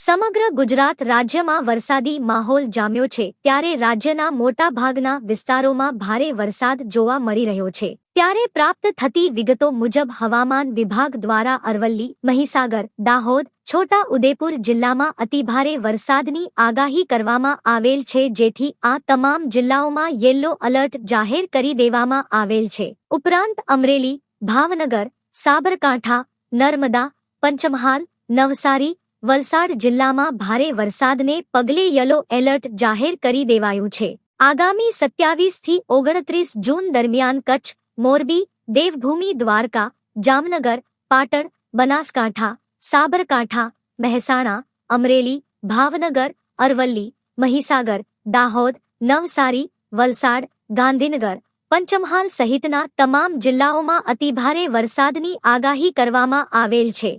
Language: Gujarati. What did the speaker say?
સમગ્ર ગુજરાત રાજ્યમાં વરસાદી માહોલ જામ્યો છે, ત્યારે રાજ્યના મોટાભાગના વિસ્તારોમાં ભારે વરસાદ જોવા મળી રહ્યો છે। ત્યારે પ્રાપ્ત થતી વિગતો મુજબ હવામાન વિભાગ દ્વારા અરવલ્લી, મહીસાગર, દાહોદ, છોટા ઉદેપુર જિલ્લામાં અતિભારે વરસાદની આગાહી કરવામાં આવેલ છે, જેથી આ તમામ જિલ્લાઓમાં યેલો એલર્ટ જાહેર કરી દેવામાં આવેલ છે। ઉપરાંત અમરેલી, ભાવનગર, સાબરકાંઠા, નર્મદા, પંચમહાલ, નવસારી, વલસાડ જિલ્લામાં ભારે વરસાદને પગલે યલો એલર્ટ જાહેર કરી દેવાયું છે। આગામી 27 થી 29 જૂન દરમિયાન કચ્છ, મોરબી, દેવભૂમિ દ્વારકા, જામનગર, પાટણ, બનાસકાંઠા, સાબરકાંઠા, મહેસાણા, અમરેલી, ભાવનગર, અરવલ્લી, મહીસાગર, દાહોદ, નવસારી, વલસાડ, ગાંધીનગર, પંચમહાલ સહિતના તમામ જિલ્લાઓમાં અતિભારે વરસાદની આગાહી કરવામાં આવેલ છે।